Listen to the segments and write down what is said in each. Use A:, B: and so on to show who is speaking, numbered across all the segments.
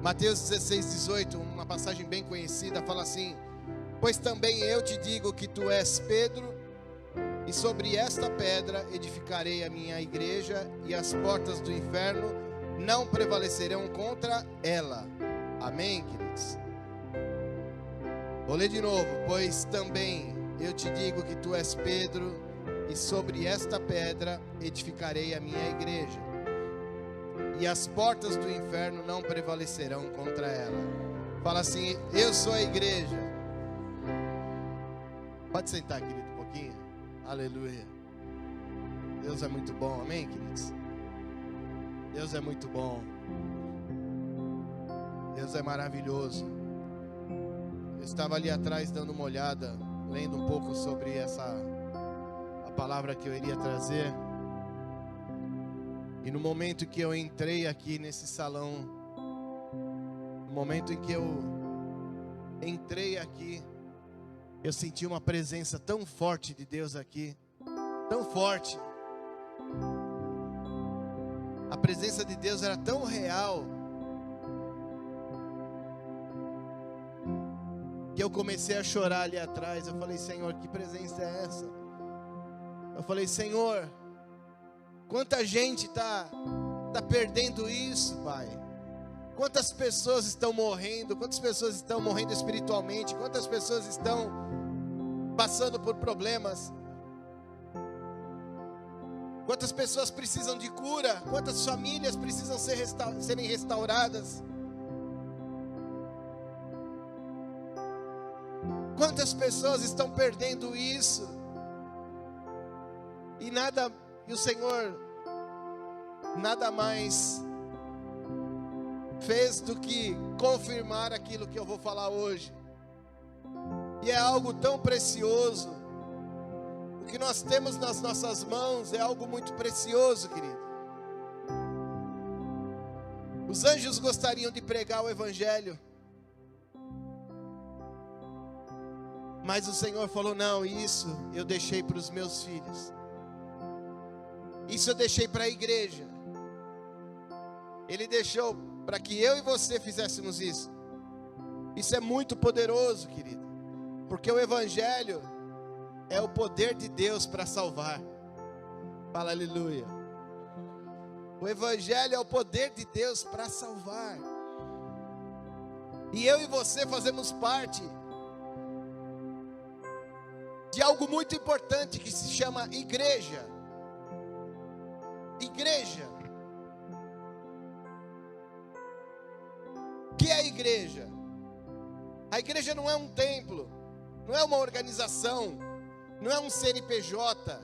A: Mateus 16:18, uma passagem bem conhecida, fala assim: pois também eu te digo que tu és Pedro, e sobre esta pedra edificarei a minha igreja, e as portas do inferno não prevalecerão contra ela. Amém, queridos? Vou ler de novo. Pois também eu te digo que tu és Pedro, e sobre esta pedra edificarei a minha igreja, e as portas do inferno não prevalecerão contra ela. Fala assim: eu sou a igreja. Pode sentar, querido, um pouquinho. Aleluia. Deus é muito bom, amém, queridos? Deus é muito bom. Deus é maravilhoso. Eu estava ali atrás dando uma olhada, lendo um pouco sobre a palavra que eu iria trazer. E no momento que eu entrei aqui nesse salão, no momento em que eu entrei aqui, eu senti uma presença tão forte de Deus aqui, tão forte. A presença de Deus era tão real, que eu comecei a chorar ali atrás. Eu falei: Senhor, que presença é essa? Eu falei: Senhor, quanta gente está perdendo isso, Pai. Quantas pessoas estão morrendo, quantas pessoas estão morrendo espiritualmente, quantas pessoas estão passando por problemas, quantas pessoas precisam de cura, quantas famílias precisam serem restauradas, quantas pessoas estão perdendo isso, e o Senhor nada mais fez do que confirmar aquilo que eu vou falar hoje. E é algo tão precioso. O que nós temos nas nossas mãos é algo muito precioso, querido. Os anjos gostariam de pregar o evangelho, mas o Senhor falou: não, isso eu deixei para os meus filhos. Isso eu deixei para a igreja. Ele deixou para que eu e você fizéssemos isso. Isso é muito poderoso, querido, porque o evangelho é o poder de Deus para salvar. Fala aleluia. O evangelho é o poder de Deus para salvar. E eu e você fazemos parte de algo muito importante que se chama igreja. Igreja. O que é a igreja? A igreja não é um templo, não é uma organização, não é um CNPJ,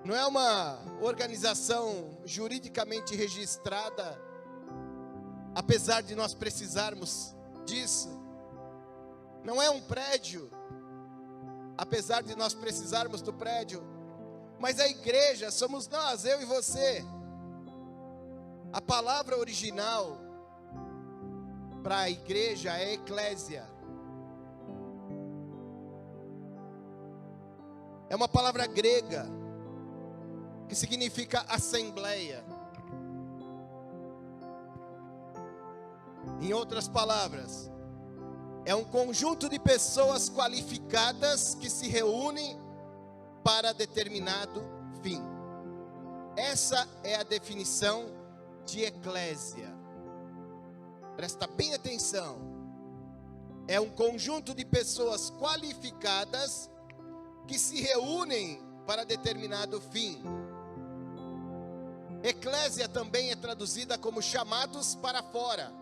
A: não é uma organização juridicamente registrada, apesar de nós precisarmos disso. Não é um prédio, apesar de nós precisarmos do prédio. Mas a igreja somos nós, eu e você. A palavra original para a igreja é eclésia. É uma palavra grega que significa assembleia. Em outras palavras, é um conjunto de pessoas qualificadas que se reúnem para determinado fim. Essa é a definição de eclésia. Presta bem atenção. É um conjunto de pessoas qualificadas que se reúnem para determinado fim. Eclésia também é traduzida como chamados para fora.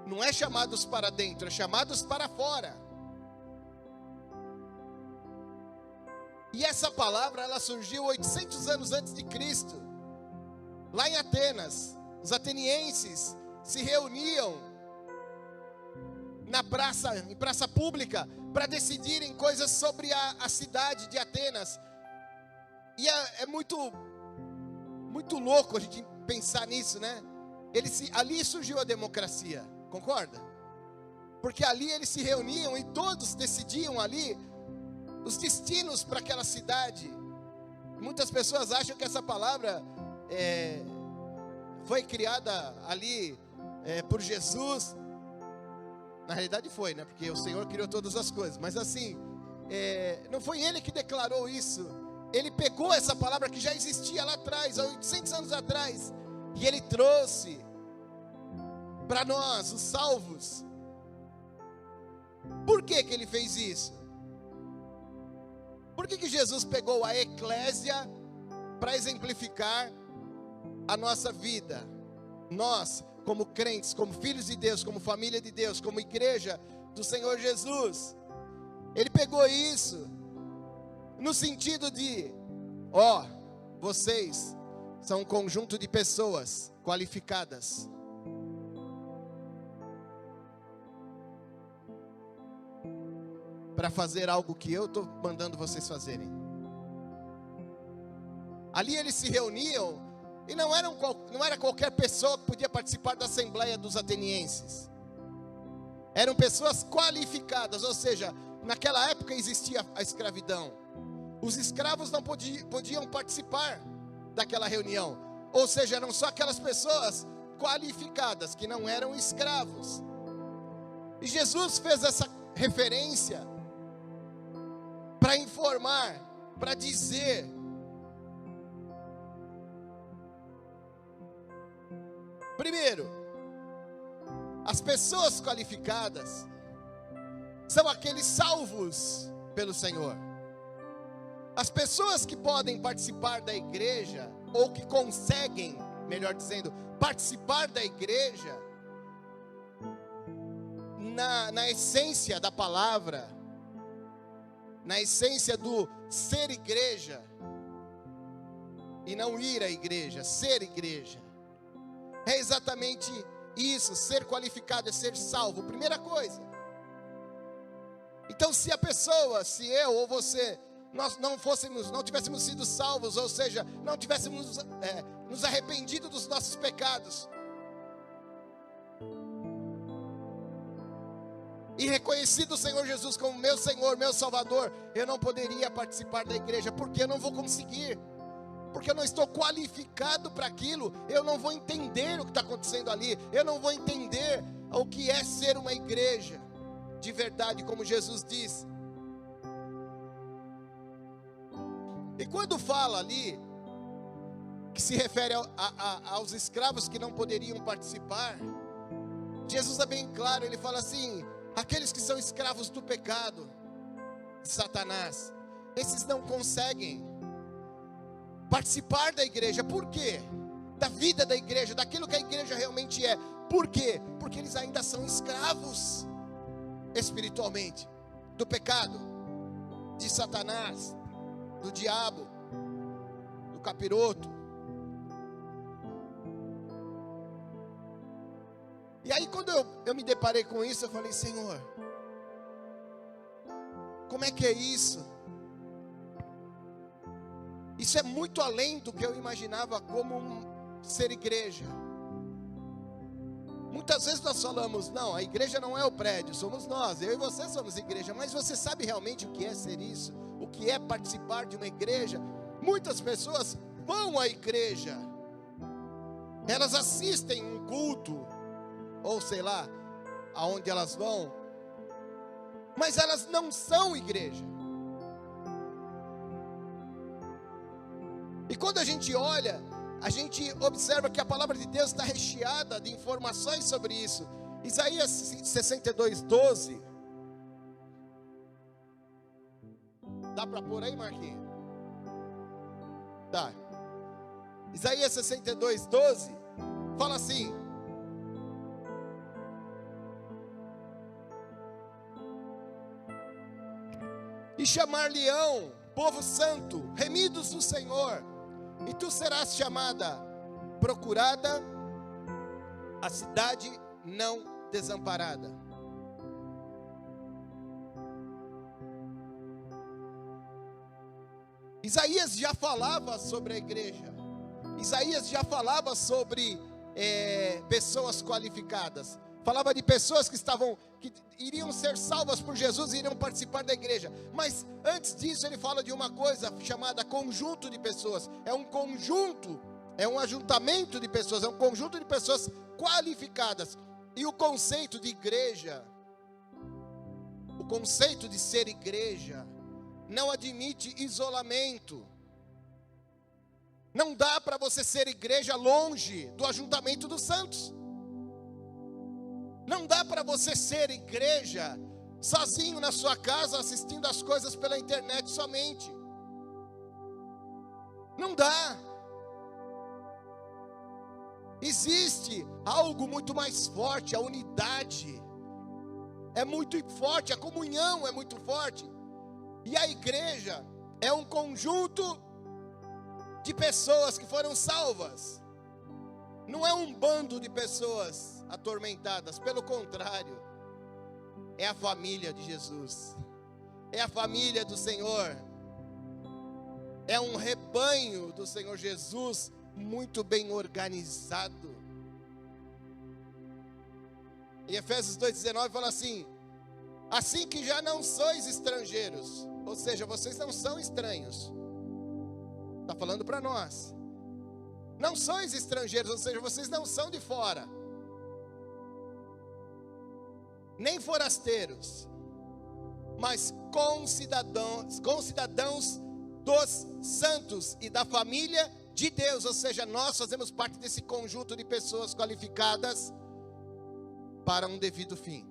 A: Não é chamados para dentro, é chamados para fora. E essa palavra, ela surgiu 800 anos antes de Cristo. Lá em Atenas, os atenienses se reuniam em praça pública, para decidirem coisas sobre a cidade de Atenas. E é muito louco a gente pensar nisso, né? Ali surgiu a democracia, concorda? Porque ali eles se reuniam e todos decidiam ali os destinos para aquela cidade. Muitas pessoas acham que essa palavra foi criada ali por Jesus. Na realidade foi, né? Porque o Senhor criou todas as coisas. Mas assim, não foi Ele que declarou isso. Ele pegou essa palavra que já existia lá atrás, há 800 anos atrás, e Ele trouxe para nós, os salvos. Por que que Ele fez isso? Por que que Jesus pegou a eclésia para exemplificar a nossa vida? Nós, como crentes, como filhos de Deus, como família de Deus, como igreja do Senhor Jesus. Ele pegou isso no sentido de, vocês são um conjunto de pessoas qualificadas. Para fazer algo que eu estou mandando vocês fazerem. Ali eles se reuniam, e não era qualquer pessoa que podia participar da assembleia dos atenienses. Eram pessoas qualificadas, ou seja, naquela época existia a escravidão. Os escravos não podiam participar daquela reunião. Ou seja, eram só aquelas pessoas qualificadas, que não eram escravos. E Jesus fez essa referência para informar, para dizer. Primeiro, as pessoas qualificadas são aqueles salvos pelo Senhor. As pessoas que podem participar da igreja, ou que conseguem, melhor dizendo, participar da igreja, na essência da palavra, na essência do ser igreja, e não ir à igreja, ser igreja, é exatamente isso. Ser qualificado é ser salvo, primeira coisa. Então, se a pessoa, se eu ou você, nós não tivéssemos sido salvos, ou seja, não tivéssemos nos arrependido dos nossos pecados, e reconhecido o Senhor Jesus como meu Senhor, meu Salvador, eu não poderia participar da igreja, porque eu não vou conseguir, porque eu não estou qualificado para aquilo. Eu não vou entender o que está acontecendo ali, eu não vou entender o que é ser uma igreja de verdade, como Jesus diz. E quando fala ali, que se refere aos escravos que não poderiam participar, Jesus é bem claro, ele fala assim: aqueles que são escravos do pecado, de Satanás, esses não conseguem participar da igreja. Por quê? Da vida da igreja, daquilo que a igreja realmente é. Por quê? Porque eles ainda são escravos espiritualmente do pecado, de Satanás, do diabo, do capiroto. E aí quando eu me deparei com isso, eu falei: Senhor, como é que é isso? Isso é muito além do que eu imaginava como ser igreja. Muitas vezes nós falamos: não, a igreja não é o prédio, somos nós, eu e você somos igreja. Mas você sabe realmente o que é ser isso? O que é participar de uma igreja? Muitas pessoas vão à igreja, elas assistem um culto, ou sei lá, aonde elas vão, mas elas não são igreja. E quando a gente olha, a gente observa que a palavra de Deus está recheada de informações sobre isso. Isaías 62:12. Dá para pôr aí, Marquinhos? Tá. Isaías 62:12 fala assim: e chamar-lhe-ão povo santo, remidos do Senhor, e tu serás chamada procurada, a cidade não desamparada. Isaías já falava sobre a igreja. Isaías já falava sobre pessoas qualificadas. Falava de pessoas que iriam ser salvas por Jesus e iriam participar da igreja. Mas antes disso ele fala de uma coisa chamada conjunto de pessoas. É um conjunto É um ajuntamento de pessoas, é um conjunto de pessoas qualificadas. E o conceito de igreja, o conceito de ser igreja, não admite isolamento. Não dá para você ser igreja longe do ajuntamento dos santos. Não dá para você ser igreja sozinho na sua casa, assistindo as coisas pela internet somente. Não dá. Existe algo muito mais forte, a unidade é muito forte, a comunhão é muito forte. E a igreja é um conjunto de pessoas que foram salvas. Não é um bando de pessoas atormentadas, pelo contrário, é a família de Jesus, é a família do Senhor, é um rebanho do Senhor Jesus, muito bem organizado. Em Efésios 2,19 fala assim: assim que já não sois estrangeiros, ou seja, vocês não são estranhos, está falando para nós, não sois estrangeiros, ou seja, vocês não são de fora, nem forasteiros, mas concidadãos dos santos e da família de Deus, ou seja, nós fazemos parte desse conjunto de pessoas qualificadas para um devido fim.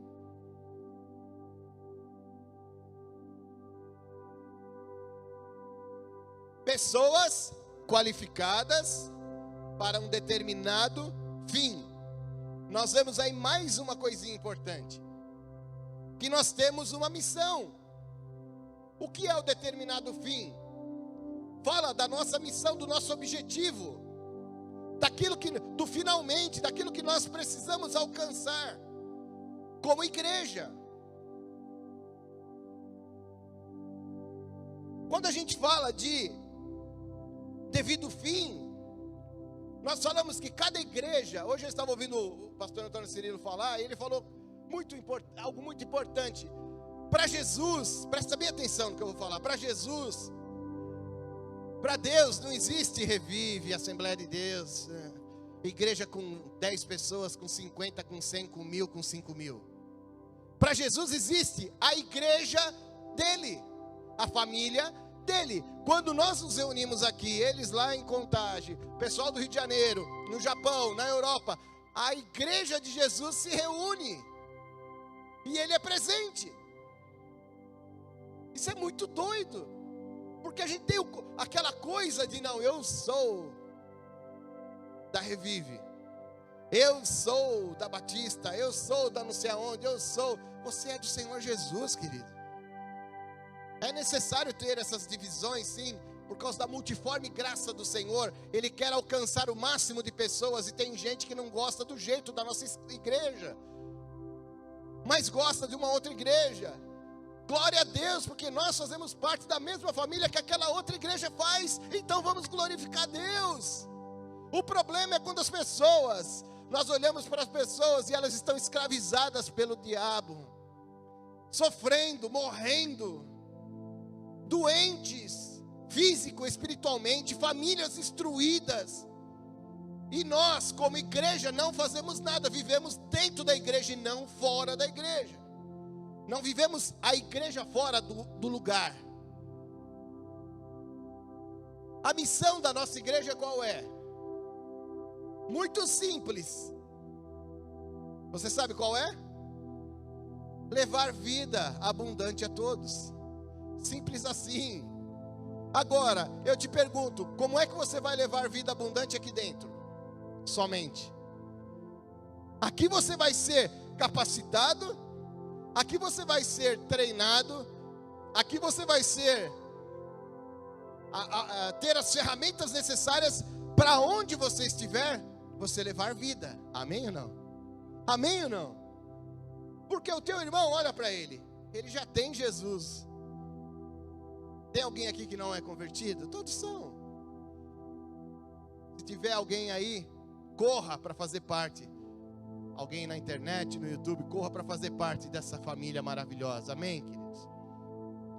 A: Pessoas qualificadas para um determinado fim. Nós vemos aí mais uma coisinha importante, que nós temos uma missão. O que é o determinado fim? Fala da nossa missão, do nosso objetivo, do finalmente, daquilo que nós precisamos alcançar como igreja. Quando a gente fala de devido fim, nós falamos que cada igreja, hoje eu estava ouvindo o pastor Antônio Cirilo falar, e ele falou algo muito importante. Para Jesus, presta bem atenção no que eu vou falar, para Jesus, para Deus não existe Revive, Assembleia de Deus, igreja com 10 pessoas, com 50, com 100, com 1000, com 5000. Para Jesus existe a igreja dele, a família dele. Quando nós nos reunimos aqui, eles lá em Contagem, pessoal do Rio de Janeiro, no Japão, na Europa, a igreja de Jesus se reúne e ele é presente. Isso é muito doido, porque a gente tem aquela coisa de não, eu sou da Revive, eu sou da Batista, eu sou da não sei aonde, você é do Senhor Jesus, querido. É necessário ter essas divisões, sim, por causa da multiforme graça do Senhor. Ele quer alcançar o máximo de pessoas, e tem gente que não gosta do jeito da nossa igreja, mas gosta de uma outra igreja. Glória a Deus, porque nós fazemos parte da mesma família que aquela outra igreja faz, então vamos glorificar a Deus. O problema é quando nós olhamos para as pessoas e elas estão escravizadas pelo diabo, sofrendo, morrendo, doentes, físico, espiritualmente, famílias destruídas, e nós como igreja não fazemos nada, vivemos dentro da igreja e não fora da igreja. Não vivemos a igreja fora do lugar. A missão da nossa igreja qual é? Muito simples. Você sabe qual é? Levar vida abundante a todos. Simples assim. Agora, eu te pergunto, como é que você vai levar vida abundante aqui dentro? Somente. Aqui você vai ser capacitado, aqui você vai ser treinado, aqui você vai ter as ferramentas necessárias para onde você estiver, você levar vida. Amém ou não? Amém ou não? Porque o teu irmão, olha para ele já tem Jesus. Tem alguém aqui que não é convertido? Todos são. Se tiver alguém aí, corra para fazer parte. Alguém na internet, no YouTube, corra para fazer parte dessa família maravilhosa. Amém, queridos?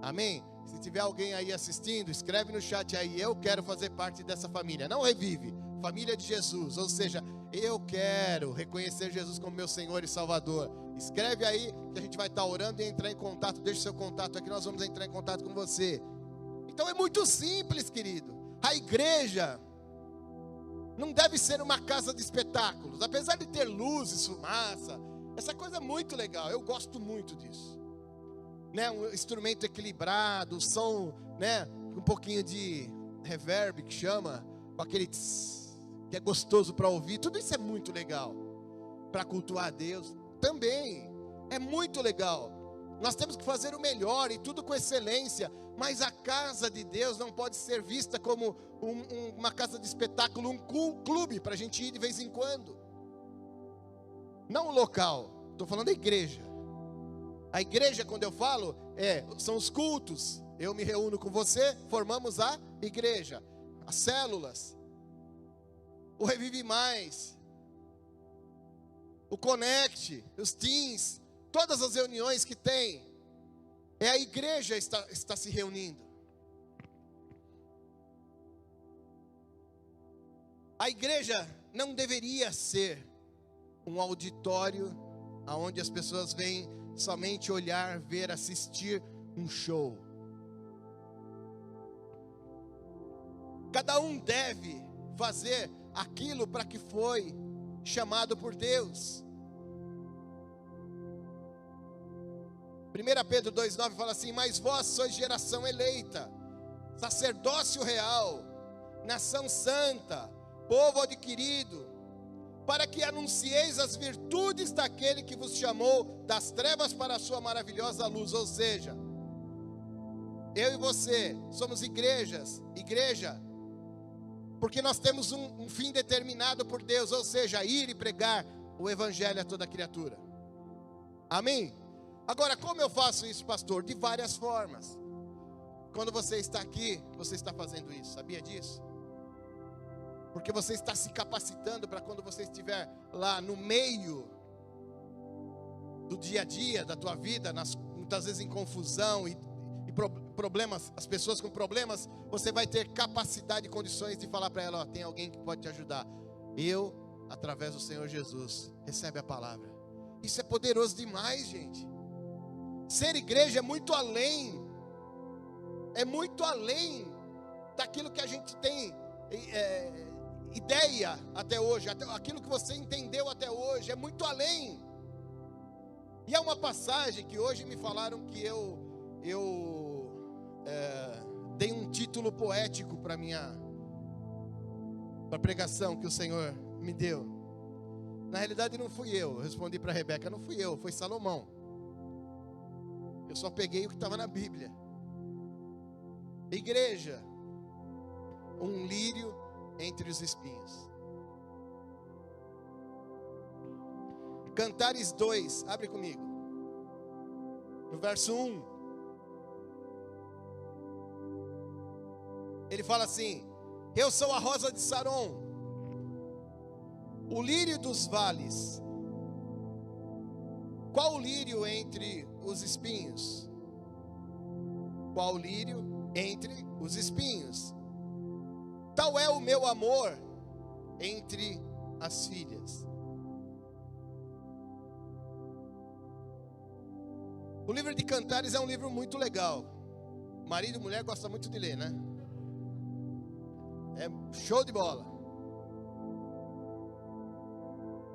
A: Amém? Se tiver alguém aí assistindo, escreve no chat aí, eu quero fazer parte dessa família. Não Revive, família de Jesus, ou seja, eu quero reconhecer Jesus como meu Senhor e Salvador, escreve aí que a gente vai estar orando e entrar em contato. Deixa o seu contato aqui, nós vamos entrar em contato com você. Então é muito simples, querido. A igreja não deve ser uma casa de espetáculos, apesar de ter luzes, fumaça, essa coisa é muito legal, eu gosto muito disso, né? Um instrumento equilibrado, som, né? Um pouquinho de reverb que chama, com aquele tss, que é gostoso para ouvir, tudo isso é muito legal, para cultuar a Deus também, é muito legal. Nós temos que fazer o melhor e tudo com excelência, mas a casa de Deus não pode ser vista como uma casa de espetáculo, um clube para a gente ir de vez em quando. Não o local, estou falando da igreja. A igreja, quando eu falo, são os cultos. Eu me reúno com você, formamos a igreja, as células, o Revive Mais, o Connect, os teens, todas as reuniões que tem, a igreja está se reunindo. A igreja não deveria ser um auditório onde as pessoas vêm somente olhar, ver, assistir um show. Cada um deve fazer aquilo para que foi chamado por Deus. 1 Pedro 2,9 fala assim: mas vós sois geração eleita, sacerdócio real, nação santa, povo adquirido, para que anuncieis as virtudes daquele que vos chamou das trevas para a sua maravilhosa luz. Ou seja, eu e você somos igreja, porque nós temos um fim determinado por Deus, ou seja, ir e pregar o evangelho a toda criatura. Amém? Agora, como eu faço isso, pastor? De várias formas. Quando você está aqui, você está fazendo isso, sabia disso? Porque você está se capacitando para quando você estiver lá no meio do dia a dia da tua vida, muitas vezes em confusão e problemas, as pessoas com problemas, você vai ter capacidade e condições de falar para ela: ó, tem alguém que pode te ajudar. Eu, através do Senhor Jesus, recebe a palavra. Isso é poderoso demais, gente. Ser igreja é muito além daquilo que a gente tem ideia até hoje, aquilo que você entendeu até hoje, é muito além. E há uma passagem que hoje me falaram que eu dei um título poético para a pregação que o Senhor me deu. Na realidade não fui eu respondi para a Rebeca, não fui eu, foi Salomão. Eu só peguei o que estava na Bíblia. Igreja, um lírio entre os espinhos. Cantares 2, abre comigo, no verso 1. Ele fala assim: eu sou a rosa de Saron, o lírio dos vales. Qual o lírio entre os espinhos? Qual o lírio entre os espinhos? Tal é o meu amor entre as filhas. O livro de Cantares é um livro muito legal. Marido e mulher gostam muito de ler, né? É show de bola.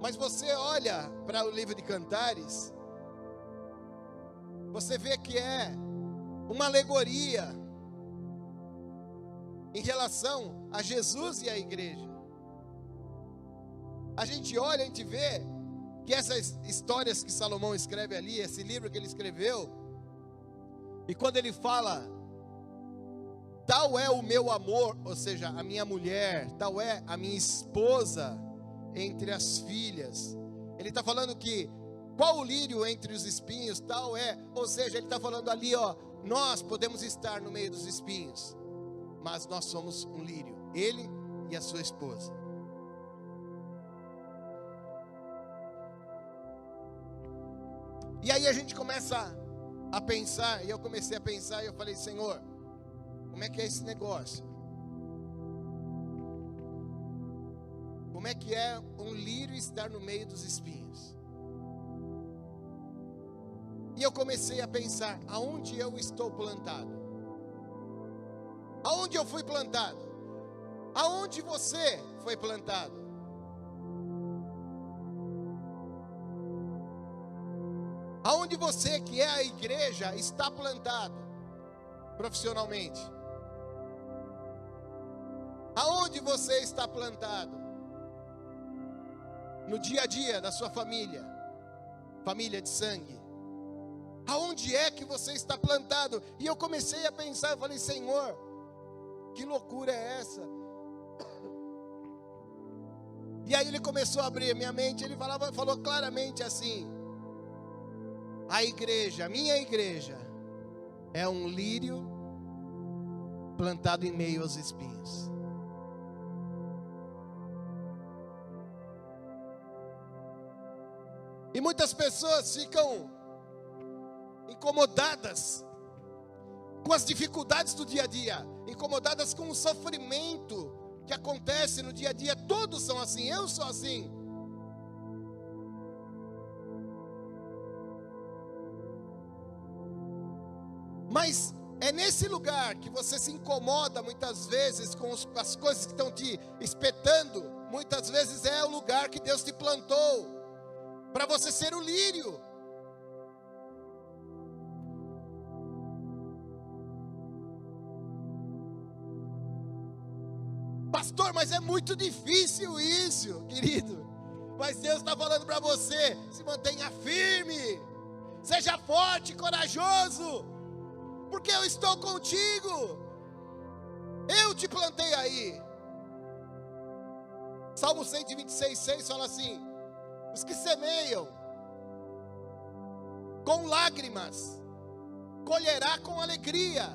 A: Mas você olha para o livro de Cantares, você vê que é uma alegoria em relação a Jesus e a igreja. A gente olha, a gente vê que essas histórias que Salomão escreve ali, esse livro que ele escreveu, e quando ele fala, tal é o meu amor, ou seja, a minha mulher, tal é a minha esposa entre as filhas, ele está falando que, qual o lírio entre os espinhos, tal é, ou seja, ele está falando ali, ó, nós podemos estar no meio dos espinhos, mas nós somos um lírio, ele e a sua esposa. E aí a gente começa a pensar, e eu comecei a pensar, e eu falei: Senhor, como é que é esse negócio? Como é que é um lírio estar no meio dos espinhos? E eu comecei a pensar, aonde eu estou plantado? Aonde eu fui plantado? Aonde você foi plantado? Aonde você, que é a igreja, está plantado profissionalmente? Aonde você está plantado? No dia a dia da sua família, família de sangue. Aonde é que você está plantado? E eu comecei a pensar, eu falei, Senhor, que loucura é essa? E aí ele começou a abrir a minha mente, ele falou claramente assim: a igreja, a minha igreja, é um lírio plantado em meio aos espinhos. E muitas pessoas ficam incomodadas com as dificuldades do dia a dia, incomodadas com o sofrimento que acontece no dia a dia. Todos são assim, eu sou assim. Mas é nesse lugar que você se incomoda muitas vezes com as coisas que estão te espetando. Muitas vezes é o lugar que Deus te plantou para você ser o lírio. Pastor, mas é muito difícil isso, querido. Mas Deus está falando para você: se mantenha firme, seja forte, corajoso, porque eu estou contigo. Eu te plantei aí. Salmo 126:6 fala assim: os que semeiam com lágrimas colherá com alegria.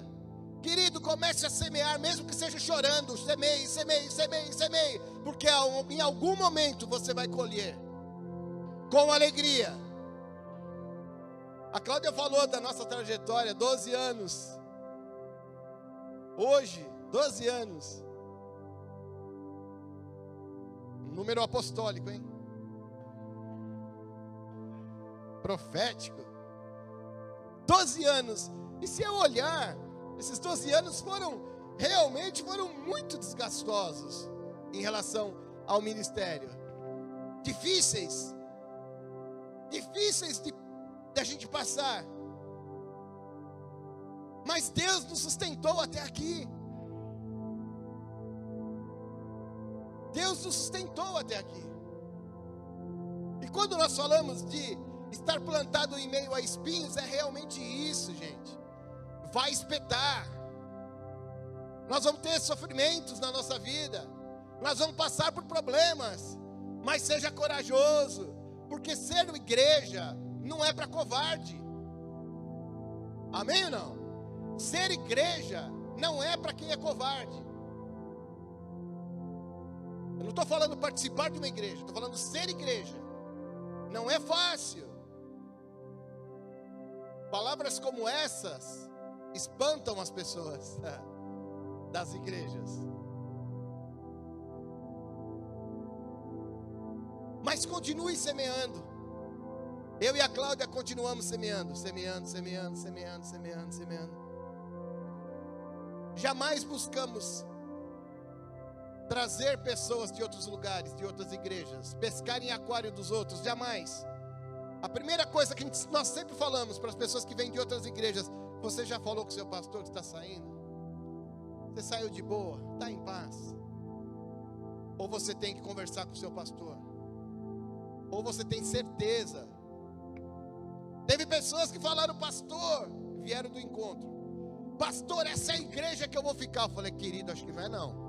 A: Querido, comece a semear, mesmo que seja chorando. Semeie, semeie, semeie, semeie, porque em algum momento você vai colher com alegria. A Cláudia falou da nossa trajetória, 12 anos. Hoje, 12 anos. Número apostólico, hein? Profético. 12 anos. E se eu olhar, esses 12 anos realmente foram muito desgastosos em relação ao ministério. Difíceis de a gente passar. Mas Deus nos sustentou até aqui. Deus nos sustentou até aqui. E quando nós falamos de estar plantado em meio a espinhos, é realmente isso, gente. Vai espetar. Nós vamos ter sofrimentos na nossa vida. Nós vamos passar por problemas. Mas seja corajoso, porque ser igreja não é para covarde. Amém ou não? Ser igreja não é para quem é covarde. Eu não estou falando participar de uma igreja, estou falando ser igreja. Não é fácil. Palavras como essas espantam as pessoas das igrejas. Mas continue semeando. Eu e a Cláudia continuamos semeando. Jamais buscamos trazer pessoas de outros lugares, de outras igrejas, pescar em aquário dos outros, jamais. A primeira coisa que nós sempre falamos para as pessoas que vêm de outras igrejas: você já falou com o seu pastor que está saindo? Você saiu de boa? Está em paz? Ou você tem que conversar com o seu pastor? Ou você tem certeza? Teve pessoas que falaram: pastor, vieram do encontro, pastor, essa é a igreja que eu vou ficar. Eu falei: querido, acho que não é não.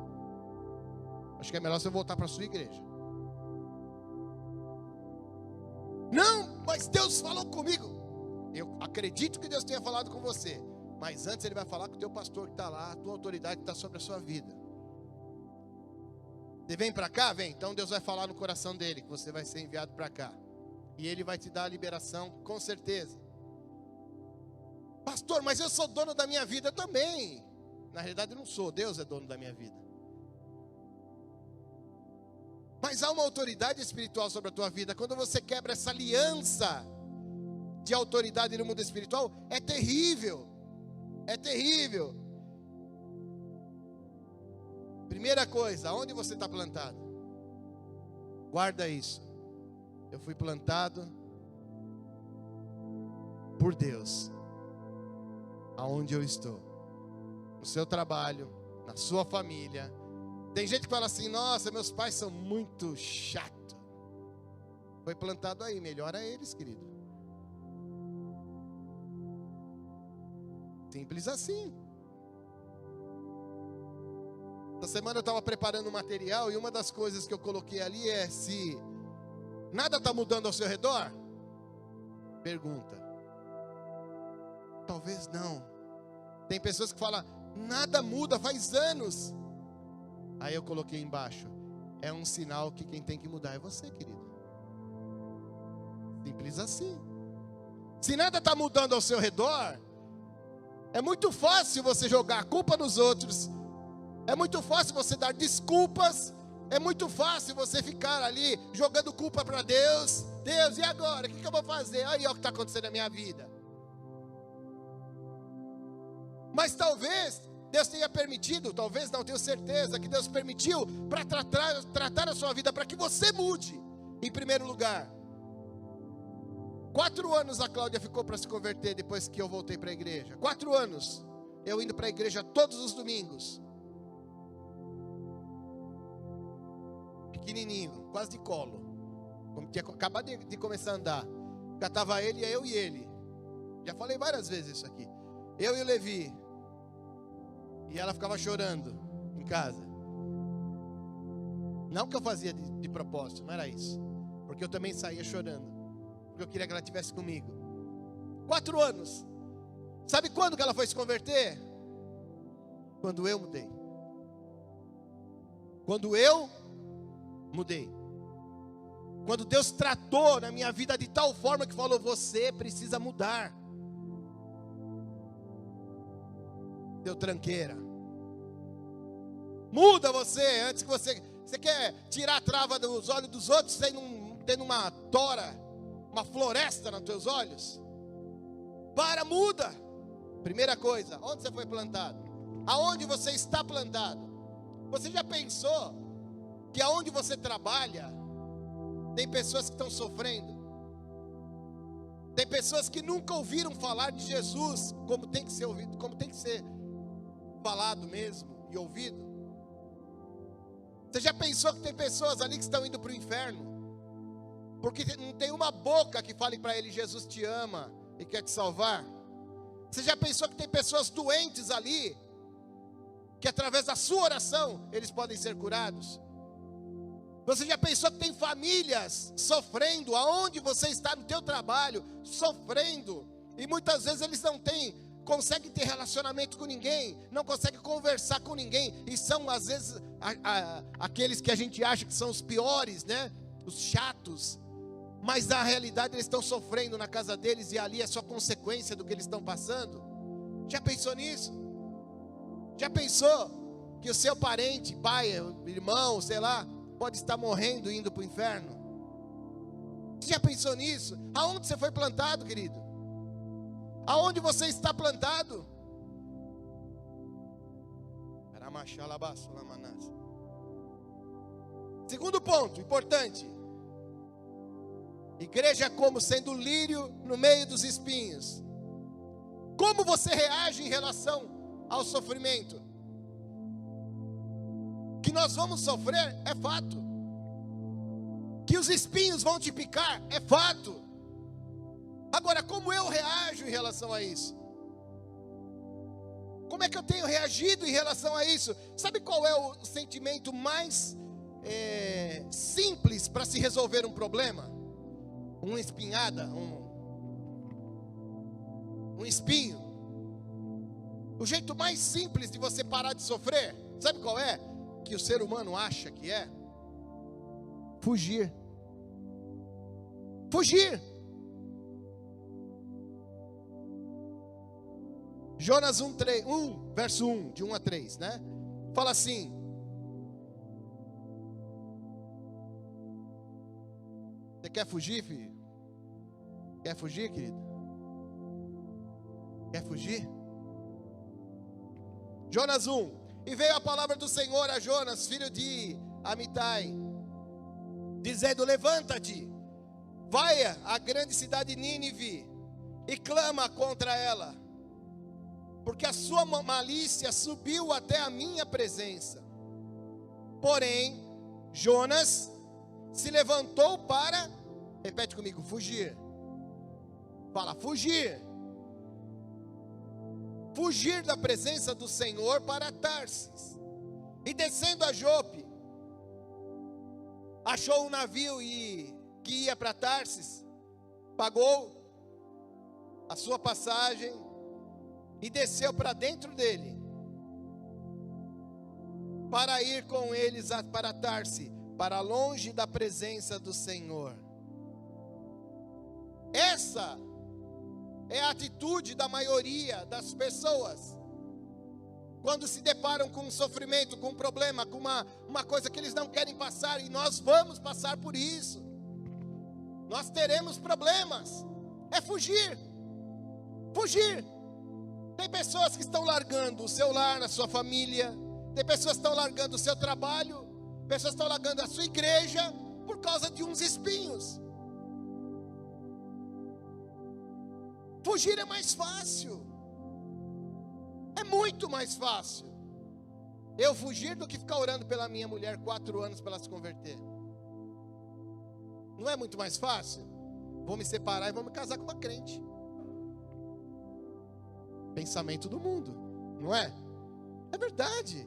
A: Acho que é melhor você voltar para a sua igreja. Não, mas Deus falou comigo. Eu acredito que Deus tenha falado com você, mas antes Ele vai falar com o teu pastor que está lá, a tua autoridade que está sobre a sua vida. Você vem para cá? Vem. Então Deus vai falar no coração dele que você vai ser enviado para cá. E Ele vai te dar a liberação, com certeza. Pastor, mas eu sou dono da minha vida também. Na realidade eu não sou, Deus é dono da minha vida. Mas há uma autoridade espiritual sobre a tua vida. Quando você quebra essa aliança de autoridade no mundo espiritual, é terrível. É terrível. Primeira coisa, onde você está plantado? Guarda isso. Eu fui plantado por Deus. Aonde eu estou? No seu trabalho, na sua família. Tem gente que fala assim: nossa, meus pais são muito chatos. Foi plantado aí, melhora eles, querido. Simples assim. Essa semana eu estava preparando um material e uma das coisas que eu coloquei ali é: se nada está mudando ao seu redor? Pergunta. Talvez não. Tem pessoas que falam: nada muda, faz anos. Aí eu coloquei embaixo: é um sinal que quem tem que mudar é você, querido. Simples assim. Se nada está mudando ao seu redor, é muito fácil você jogar a culpa nos outros. É muito fácil você dar desculpas. É muito fácil você ficar ali jogando culpa para Deus. Deus, e agora? O que eu vou fazer? Olha o que está acontecendo na minha vida. Mas talvez Deus tenha permitido, talvez não, tenho certeza que Deus permitiu para tratar a sua vida, para que você mude. Em primeiro lugar, 4 anos a Cláudia ficou para se converter depois que eu voltei para a igreja. 4 anos, eu indo para a igreja todos os domingos. Pequenininho, quase de colo. Como tinha acabado de começar a andar. Catava ele, eu e ele. Já falei várias vezes isso aqui. Eu e o Levi. E ela ficava chorando em casa. Não que eu fazia de propósito, não era isso. Porque eu também saía chorando. Porque eu queria que ela estivesse comigo. 4 anos. Sabe quando que ela foi se converter? Quando eu mudei. Quando eu mudei. Quando Deus tratou na minha vida de tal forma que falou: você precisa mudar. Deu tranqueira. Muda você, antes que você quer tirar a trava dos olhos dos outros, tendo uma tora, uma floresta nos teus olhos. Muda. Primeira coisa, onde você foi plantado? Aonde você está plantado? Você já pensou que aonde você trabalha, tem pessoas que estão sofrendo? Tem pessoas que nunca ouviram falar de Jesus como tem que ser ouvido, como tem que ser falado mesmo e ouvido. Você já pensou que tem pessoas ali que estão indo para o inferno? Porque não tem uma boca que fale para ele: Jesus te ama e quer te salvar. Você já pensou que tem pessoas doentes ali, que através da sua oração eles podem ser curados? Você já pensou que tem famílias sofrendo, aonde você está no teu trabalho, sofrendo, e muitas vezes eles não conseguem ter relacionamento com ninguém, não conseguem conversar com ninguém, e são às vezes aqueles que a gente acha que são os piores, né? Os chatos, mas na realidade eles estão sofrendo na casa deles, e ali é só consequência do que eles estão passando. Já pensou nisso? Já pensou que o seu parente, pai, irmão, sei lá, pode estar morrendo e indo para o inferno? Você já pensou nisso? Aonde você foi plantado, querido? Aonde você está plantado? Segundo ponto, importante. Igreja como sendo lírio no meio dos espinhos. Como você reage em relação ao sofrimento? Que nós vamos sofrer é fato. Que os espinhos vão te picar é fato. Agora, como eu reajo em relação a isso? Como é que eu tenho reagido em relação a isso? Sabe qual é o sentimento mais simples para se resolver um problema? Uma espinhada, um espinho. O jeito mais simples de você parar de sofrer, sabe qual é? Que o ser humano acha que é? Fugir. Fugir. Jonas 1, verso 1, de 1 a 3, né? Fala assim: Você quer fugir, filho? Quer fugir, querido? Quer fugir? Jonas 1. E veio a palavra do Senhor a Jonas, filho de Amitai, dizendo: levanta-te, vai à grande cidade Nínive e clama contra ela, porque a sua malícia subiu até a minha presença. Porém, Jonas se levantou para, repete comigo, fugir. Fala, fugir. Fugir da presença do Senhor para Tarsis. E descendo a Jope, achou um navio que ia para Tarsis, pagou a sua passagem e desceu para dentro dele, para ir com eles para Tarsis, para longe da presença do Senhor. Essa é a atitude da maioria das pessoas, quando se deparam com um sofrimento, com um problema, com uma coisa que eles não querem passar, e nós vamos passar por isso, nós teremos problemas, é fugir, fugir. Tem pessoas que estão largando o seu lar, a sua família, tem pessoas que estão largando o seu trabalho, pessoas que estão largando a sua igreja, por causa de uns espinhos. Fugir é mais fácil, é muito mais fácil eu fugir do que ficar orando pela minha mulher 4 anos para ela se converter. Não é muito mais fácil? Vou me separar e vou me casar com uma crente. Pensamento do mundo, não é? É verdade.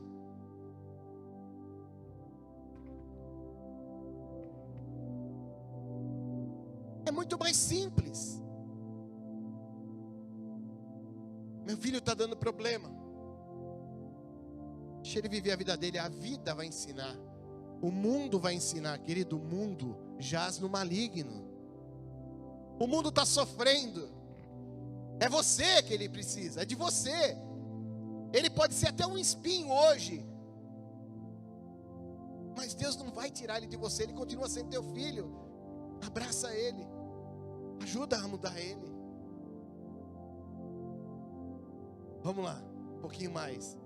A: É muito mais simples. Meu filho está dando problema. Deixa ele viver a vida dele. A vida vai ensinar. O mundo vai ensinar, querido. O mundo jaz no maligno. O mundo está sofrendo. É você que ele precisa. É de você. Ele pode ser até um espinho hoje, mas Deus não vai tirar ele de você. Ele continua sendo teu filho. Abraça ele. Ajuda a mudar ele. Vamos lá, um pouquinho mais.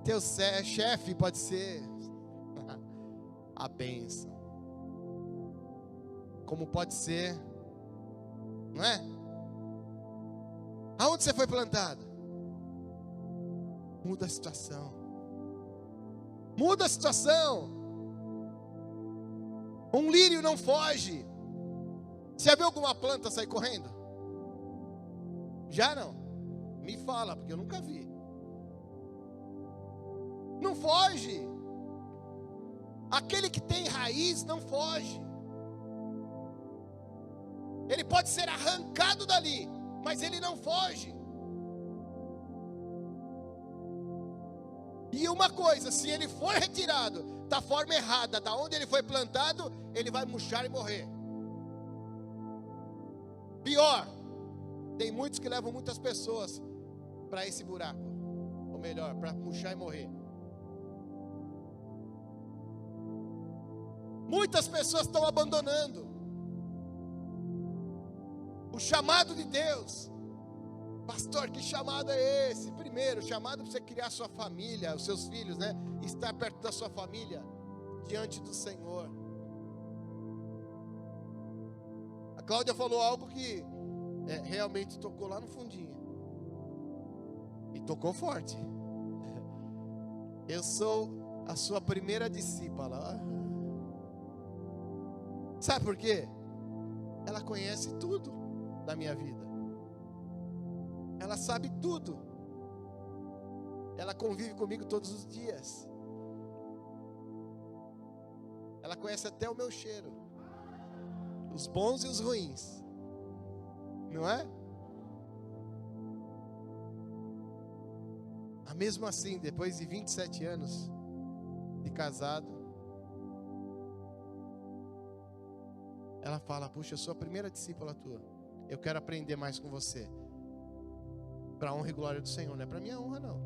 A: Teu chefe pode ser a bênção, como pode ser, não é? Aonde você foi plantado? Muda a situação. Muda a situação. Um lírio não foge. Você já viu alguma planta sair correndo? Já não? Me fala, porque eu nunca vi. Não foge. Aquele que tem raiz não foge. Ele pode ser arrancado dali, mas ele não foge. E uma coisa, se ele for retirado da forma errada, da onde ele foi plantado, ele vai murchar e morrer. Pior, tem muitos que levam muitas pessoas para esse buraco, ou melhor, para murchar e morrer. Muitas pessoas estão abandonando o chamado de Deus. Pastor, que chamado é esse? Primeiro, chamado para você criar sua família, os seus filhos, né? Estar perto da sua família, diante do Senhor. A Cláudia falou algo que realmente tocou lá no fundinho. E tocou forte. Eu sou a sua primeira discípula. Sabe por quê? Ela conhece tudo da minha vida. Ela sabe tudo. Ela convive comigo todos os dias. Ela conhece até o meu cheiro. Os bons e os ruins. Não é? Mas mesmo assim, depois de 27 anos de casado, ela fala: puxa, eu sou a primeira discípula tua. Eu quero aprender mais com você. Para a honra e glória do Senhor, não é para minha honra não.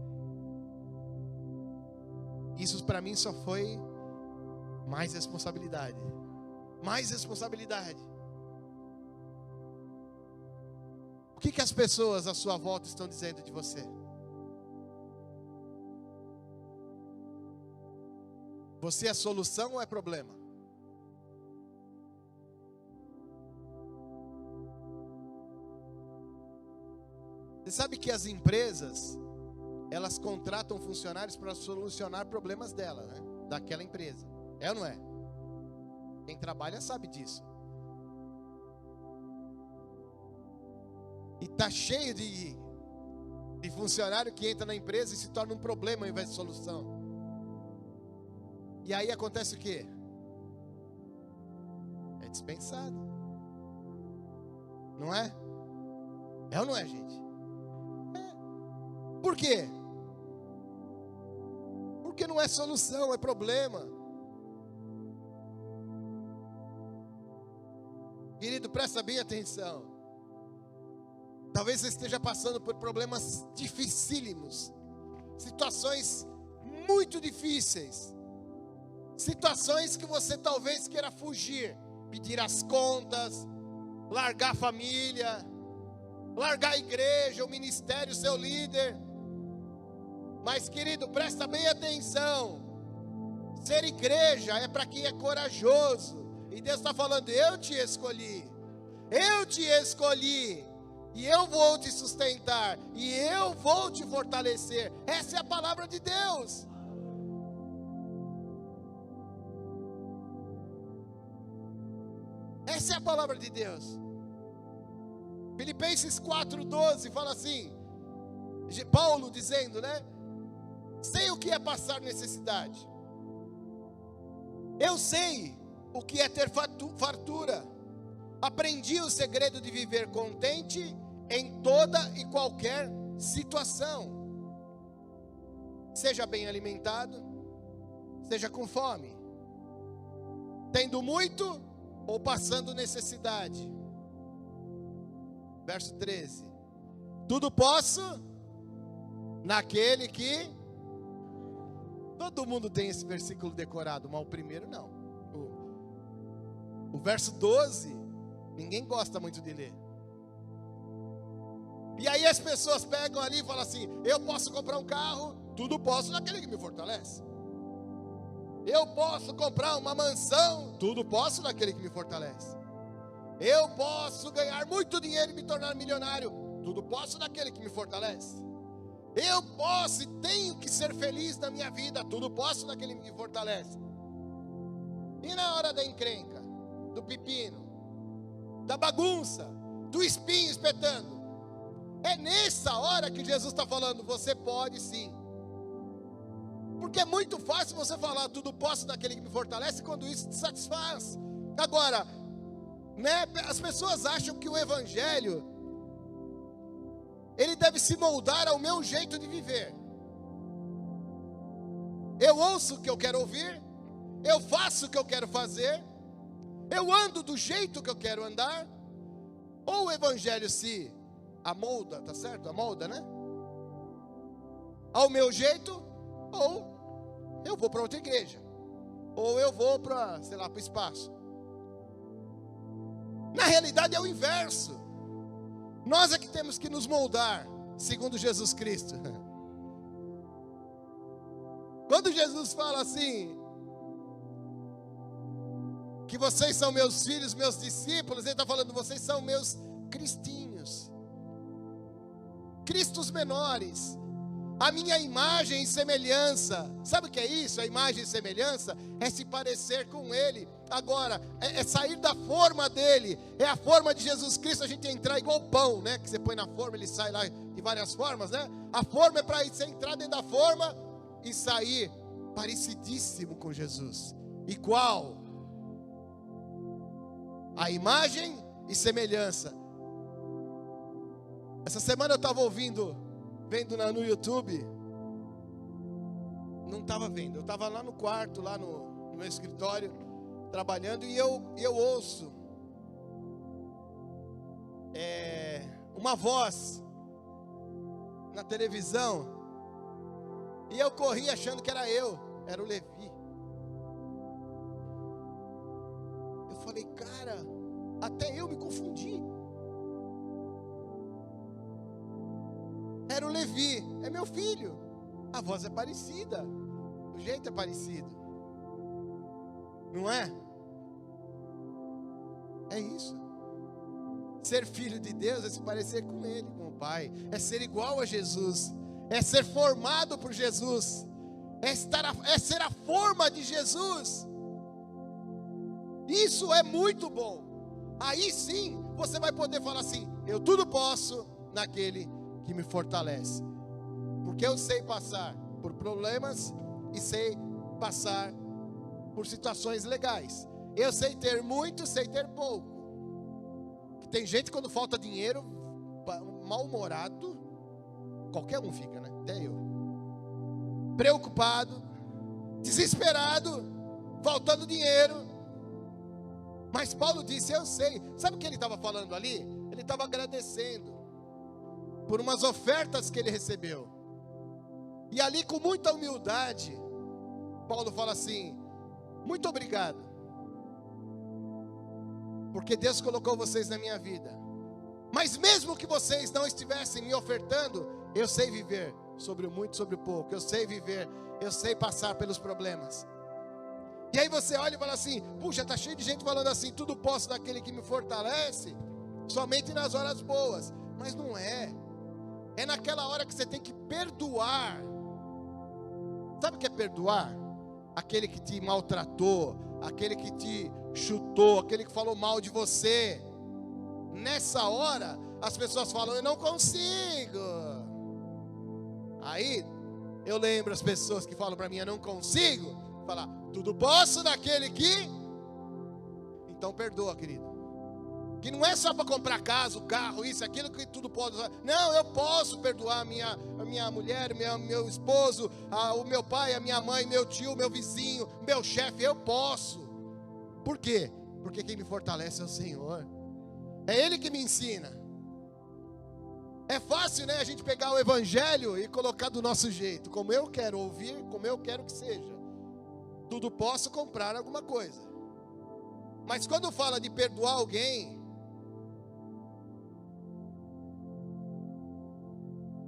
A: Isso para mim só foi mais responsabilidade. mais responsabilidade. O que as pessoas à sua volta estão dizendo de você? Você é solução ou é problema? Você sabe que as empresas, elas contratam funcionários para solucionar problemas dela, né? Daquela empresa. É ou não é? Quem trabalha sabe disso. E tá cheio de funcionário que entra na empresa e se torna um problema ao invés de solução. E aí acontece o quê? É dispensado. Não é? É ou não é, gente? É. Por quê? Porque não é solução, é problema. Querido, presta bem atenção. Talvez você esteja passando por problemas dificílimos, situações muito difíceis, situações que você talvez queira fugir, pedir as contas, largar a família, largar a igreja, o ministério, o seu líder. Mas, querido, presta bem atenção. Ser igreja é para quem é corajoso. E Deus está falando: eu te escolhi. Eu te escolhi. E eu vou te sustentar. E eu vou te fortalecer. Essa é a palavra de Deus. Essa é a palavra de Deus. Filipenses 4:12 fala assim, Paulo dizendo, né? Sei o que é passar necessidade. Eu sei o que é ter fartura. Aprendi o segredo de viver contente em toda e qualquer situação. Seja bem alimentado, seja com fome, tendo muito ou passando necessidade. Verso 13. Tudo posso naquele que... Todo mundo tem esse versículo decorado, mas o primeiro não. O verso 12, ninguém gosta muito de ler. E aí as pessoas pegam ali e falam assim: eu posso comprar um carro, tudo posso naquele que me fortalece. Eu posso comprar uma mansão, tudo posso naquele que me fortalece. Eu posso ganhar muito dinheiro e me tornar milionário, tudo posso naquele que me fortalece. Eu posso e tenho que ser feliz na minha vida, tudo posso naquele que me fortalece. E na hora da encrenca, do pepino, da bagunça, do espinho espetando, é nessa hora que Jesus está falando: você pode sim. Porque é muito fácil você falar tudo posso naquele que me fortalece quando isso te satisfaz. Agora, né, as pessoas acham que o evangelho ele deve se moldar ao meu jeito de viver. Eu ouço o que eu quero ouvir, eu faço o que eu quero fazer, eu ando do jeito que eu quero andar. Ou o evangelho se amolda, tá certo? Amolda, né? Ao meu jeito, ou eu vou para outra igreja, ou eu vou para, sei lá, para o espaço. Na realidade é o inverso. Nós é que temos que nos moldar segundo Jesus Cristo. Quando Jesus fala assim, que vocês são meus filhos, meus discípulos, ele está falando: vocês são meus cristinhos, cristos menores, a minha imagem e semelhança. Sabe o que é isso? A imagem e semelhança é se parecer com ele. Agora, é sair da forma dele. É a forma de Jesus Cristo, a gente entrar igual pão, né? Que você põe na forma, ele sai lá de várias formas, né? A forma é para você entrar dentro da forma e sair parecidíssimo com Jesus. Igual. A imagem e semelhança. Essa semana eu estava vendo no YouTube. Não estava vendo, eu estava lá no quarto, lá no meu escritório, trabalhando, e eu ouço uma voz na televisão, e eu corri achando que era o Levi. falei, cara, até eu me confundi. Era o Levi, é meu filho. A voz é parecida, o jeito é parecido. Não é? É isso. Ser filho de Deus é se parecer com Ele, com o Pai. É ser igual a Jesus. É ser formado por Jesus. É ser a forma de Jesus. Isso é muito bom. Aí sim, você vai poder falar assim: eu tudo posso naquele que me fortalece. Porque eu sei passar por problemas e sei passar por situações legais. Eu sei ter muito, sei ter pouco. Tem gente quando falta dinheiro, mal-humorado, qualquer um fica, né? Até eu. Preocupado, desesperado, faltando dinheiro. Mas Paulo disse, eu sei. Sabe o que ele estava falando ali? Ele estava agradecendo por umas ofertas que ele recebeu. E ali com muita humildade, Paulo fala assim: muito obrigado, porque Deus colocou vocês na minha vida. Mas mesmo que vocês não estivessem me ofertando, eu sei viver sobre o muito, sobre o pouco. Eu sei viver, eu sei passar pelos problemas. E aí você olha e fala assim: puxa, está cheio de gente falando assim, tudo posso daquele que me fortalece, somente nas horas boas. Mas não é. É naquela hora que você tem que perdoar. Sabe o que é perdoar? Aquele que te maltratou, aquele que te chutou, aquele que falou mal de você. Nessa hora, as pessoas falam, eu não consigo. Aí, eu lembro as pessoas que falam para mim, eu não consigo. Falar, tudo posso daquele que... Então perdoa, querido. Que não é só para comprar casa, carro, isso, aquilo que tudo pode. Não, eu posso perdoar a minha mulher, meu esposo, o meu pai, a minha mãe, meu tio, meu vizinho, meu chefe, eu posso. Por quê? Porque quem me fortalece é o Senhor. É Ele que me ensina. É fácil, né, a gente pegar o evangelho e colocar do nosso jeito, como eu quero ouvir, como eu quero que seja. Tudo posso comprar alguma coisa. Mas quando fala de perdoar alguém,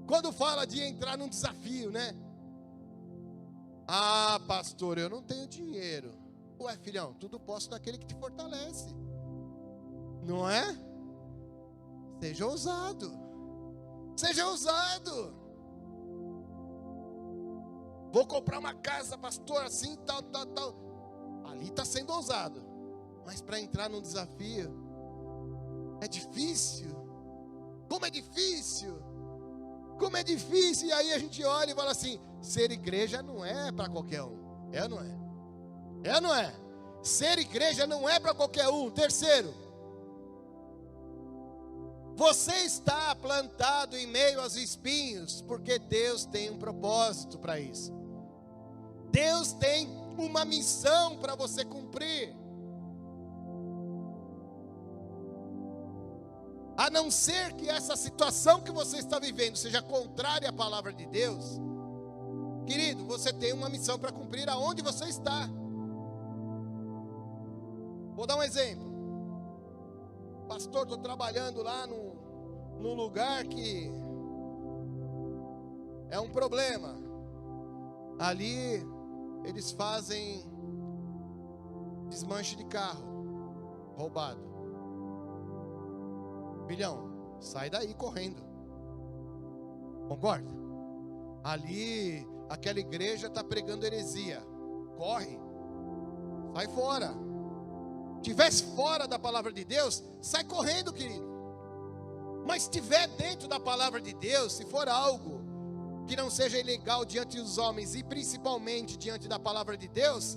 A: quando fala de entrar num desafio, né? Ah, pastor, eu não tenho dinheiro. Ué, filhão, tudo posso naquele que te fortalece. Não é? Seja ousado. Seja ousado. Vou comprar uma casa, pastor, assim, tal. Ali está sendo ousado. Mas para entrar num desafio, é difícil. Como é difícil. Como é difícil. E aí a gente olha e fala assim, ser igreja não é para qualquer um. É ou não é? É ou não é? Ser igreja não é para qualquer um. Terceiro, você está plantado em meio aos espinhos, porque Deus tem um propósito para isso. Deus tem uma missão para você cumprir. A não ser que essa situação que você está vivendo seja contrária à palavra de Deus, querido, você tem uma missão para cumprir aonde você está. Vou dar um exemplo. Pastor, estou trabalhando lá num lugar que é um problema. Ali eles fazem desmanche de carro roubado. Filhão, sai daí correndo. Concorda? Ali, aquela igreja está pregando heresia. Corre. Sai fora. Tivesse fora da palavra de Deus, sai correndo, querido. Mas se estiver dentro da palavra de Deus, se for algo que não seja ilegal diante dos homens e principalmente diante da palavra de Deus,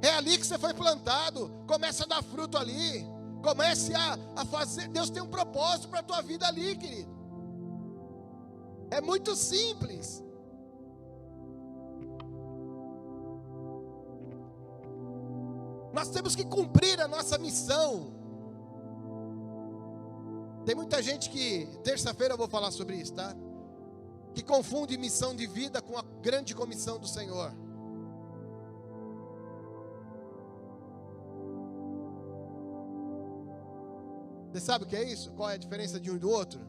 A: é ali que você foi plantado. Começa a dar fruto ali. Comece a fazer. Deus tem um propósito para a tua vida ali, querido. É muito simples. Nós temos que cumprir a nossa missão. Tem muita gente que, terça-feira eu vou falar sobre isso, tá? Que confunde missão de vida com a grande comissão do Senhor. Você sabe o que é isso? Qual é a diferença de um e do outro?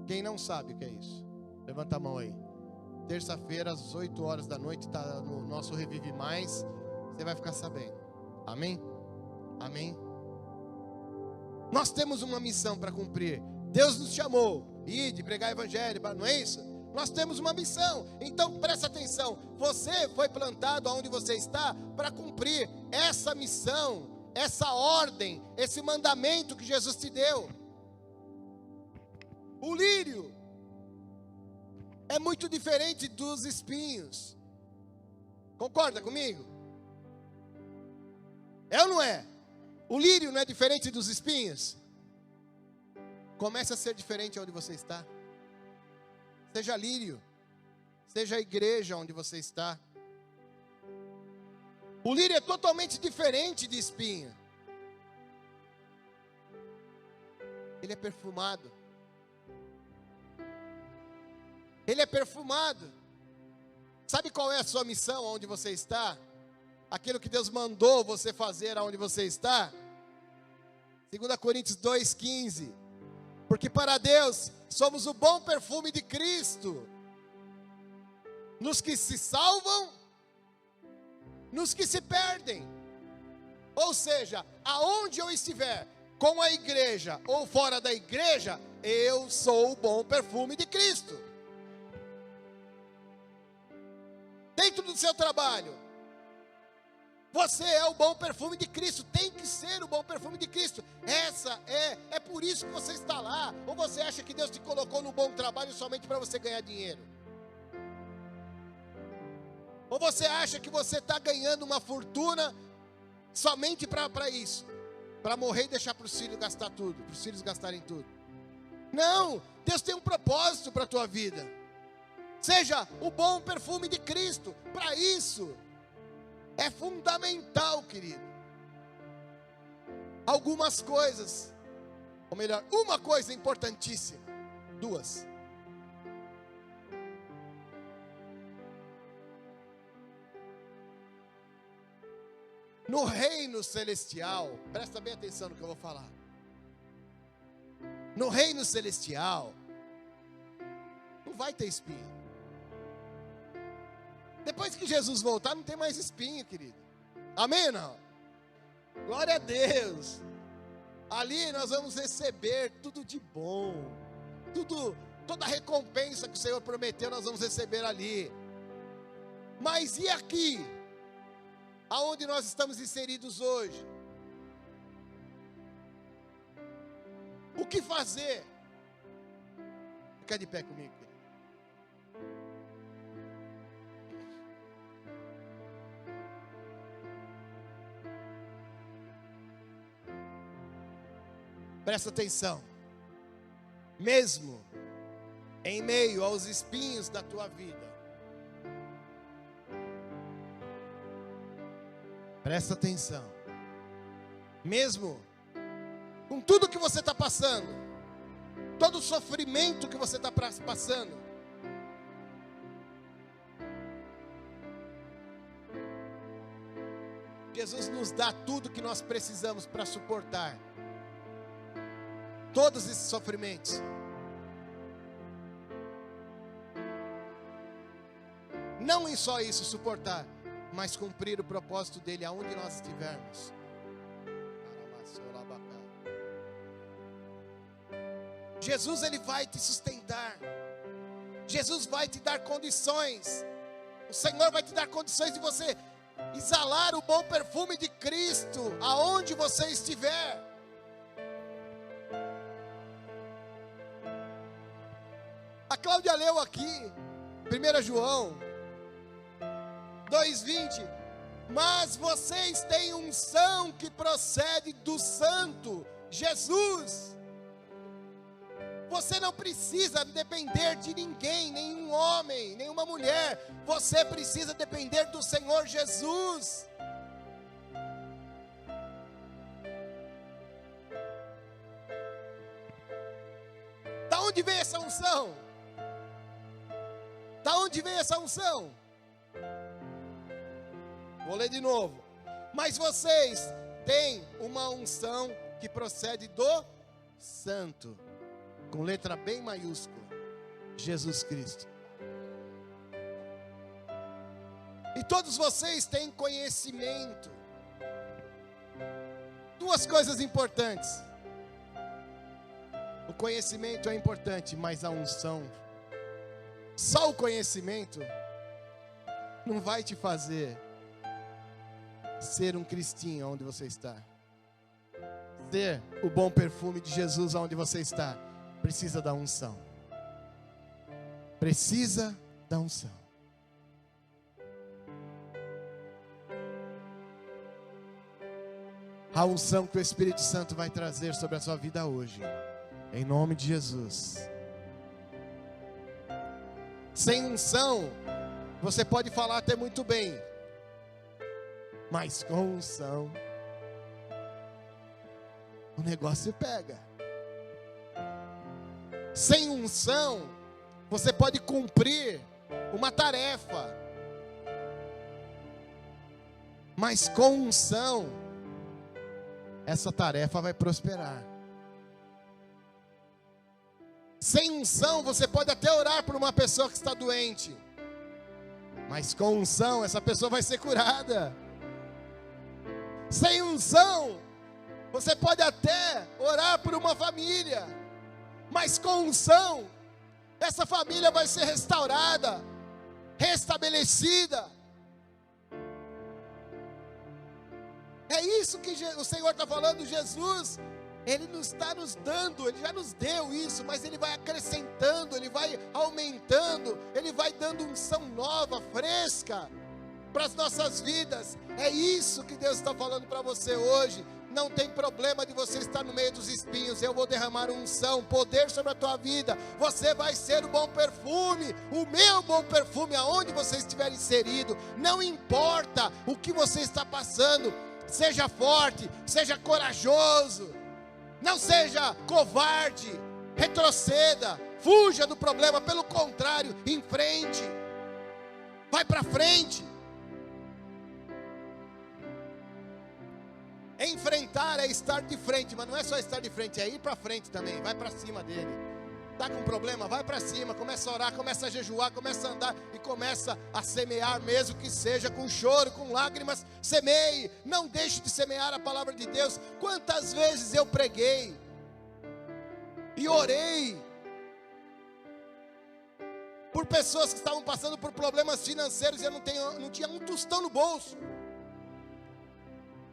A: Quem não sabe o que é isso? Levanta a mão aí. Terça-feira, às 8 horas da noite, está no nosso Revive Mais. Você vai ficar sabendo. Amém? Amém? Nós temos uma missão para cumprir. Deus nos chamou. Ir, pregar evangelho, não é isso? Nós temos uma missão. Então presta atenção. Você foi plantado onde você está para cumprir essa missão, essa ordem, esse mandamento que Jesus te deu. O lírio é muito diferente dos espinhos. Concorda comigo? É ou não é? O lírio não é diferente dos espinhos? Comece a ser diferente onde você está. Seja lírio. Seja a igreja onde você está. O lírio é totalmente diferente de espinho. Ele é perfumado. Ele é perfumado. Sabe qual é a sua missão onde você está? Aquilo que Deus mandou você fazer aonde você está? 2 Coríntios 2,15. Porque para Deus somos o bom perfume de Cristo, nos que se salvam, nos que se perdem. Ou seja, aonde eu estiver, com a igreja ou fora da igreja, eu sou o bom perfume de Cristo. Dentro do seu trabalho, você é o bom perfume de Cristo. Tem que ser o bom perfume de Cristo. É por isso que você está lá. Ou você acha que Deus te colocou no bom trabalho somente para você ganhar dinheiro? Ou você acha que você está ganhando uma fortuna somente para isso? Para morrer e deixar para os filhos gastar tudo, para os filhos gastarem tudo? Não, Deus tem um propósito para a tua vida. Seja o bom perfume de Cristo. Para isso é fundamental, querido. Algumas coisas, ou melhor, uma coisa importantíssima. Duas. No reino celestial, presta bem atenção no que eu vou falar. No reino celestial, não vai ter espinho. Depois que Jesus voltar, não tem mais espinho, querido. Amém, não? Glória a Deus. Ali nós vamos receber tudo de bom. Toda a recompensa que o Senhor prometeu, nós vamos receber ali. Mas e aqui? Aonde nós estamos inseridos hoje? O que fazer? Fica de pé comigo. Presta atenção. Mesmo em meio aos espinhos da tua vida, presta atenção. Mesmo com tudo que você está passando, todo o sofrimento que você está passando, Jesus nos dá tudo que nós precisamos para suportar todos esses sofrimentos. Não em só isso suportar, mas cumprir o propósito dele aonde nós estivermos. Jesus, ele vai te sustentar. Jesus vai te dar condições. O Senhor vai te dar condições de você exalar o bom perfume de Cristo aonde você estiver. A Cláudia leu aqui, 1 João 2,20. Mas vocês têm unção que procede do Santo Jesus. Você não precisa depender de ninguém, nenhum homem, nenhuma mulher. Você precisa depender do Senhor Jesus. Da onde vem essa unção? Da onde vem essa unção? Vou ler de novo. Mas vocês têm uma unção que procede do Santo, com letra bem maiúscula, Jesus Cristo. E todos vocês têm conhecimento. Duas coisas importantes. O conhecimento é importante, mas a unção, só o conhecimento não vai te fazer ser um cristinho onde você está. Ser o bom perfume de Jesus onde você está. Precisa da unção. Precisa da unção. A unção que o Espírito Santo vai trazer sobre a sua vida hoje, em nome de Jesus. Sem unção, você pode falar até muito bem, mas com unção, o negócio pega. Sem unção, você pode cumprir uma tarefa, mas com unção, essa tarefa vai prosperar. Sem unção, você pode até orar por uma pessoa que está doente, mas com unção, essa pessoa vai ser curada. Sem unção, você pode até orar por uma família, mas com unção, essa família vai ser restaurada, restabelecida. É isso que o Senhor está falando. Jesus, Ele nos está nos dando, Ele já nos deu isso, mas Ele vai acrescentando, Ele vai aumentando, Ele vai dando unção nova, fresca, para as nossas vidas. É isso que Deus está falando para você hoje. Não tem problema de você estar no meio dos espinhos. Eu vou derramar unção, poder sobre a tua vida. Você vai ser o bom perfume, o meu bom perfume, aonde você estiver inserido. Não importa o que você está passando. Seja forte, seja corajoso. Não seja covarde, retroceda, fuja do problema. Pelo contrário, em frente. Vai para frente. Enfrentar é estar de frente, mas não é só estar de frente, é ir para frente também, vai para cima dele. Está com problema? Vai para cima, começa a orar, começa a jejuar, começa a andar e começa a semear, mesmo que seja com choro, com lágrimas, semeie, não deixe de semear a palavra de Deus. Quantas vezes eu preguei e orei por pessoas que estavam passando por problemas financeiros e eu não tinha um tostão no bolso.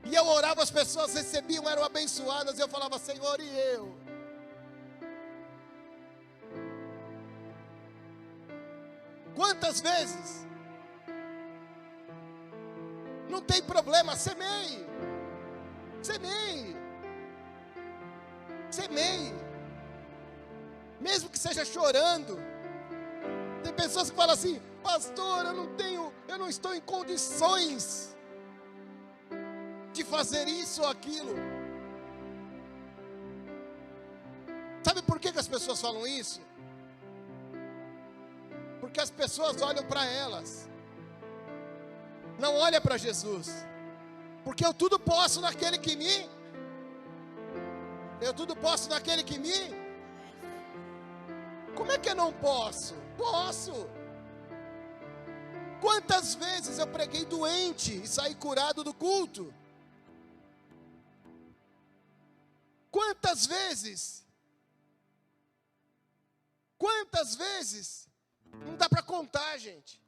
A: E eu orava, as pessoas recebiam, eram abençoadas. E eu falava, Senhor, e eu? Quantas vezes? Não tem problema, semeie. Semeie. Semeie. Mesmo que seja chorando. Tem pessoas que falam assim, pastor, eu não estou em condições de fazer isso ou aquilo. Sabe por que as pessoas falam isso? Porque as pessoas olham para elas, não olham para Jesus. Porque eu tudo posso naquele que me... Como é que eu não posso? Posso. Quantas vezes eu preguei doente e saí curado do culto? Quantas vezes, não dá para contar, gente,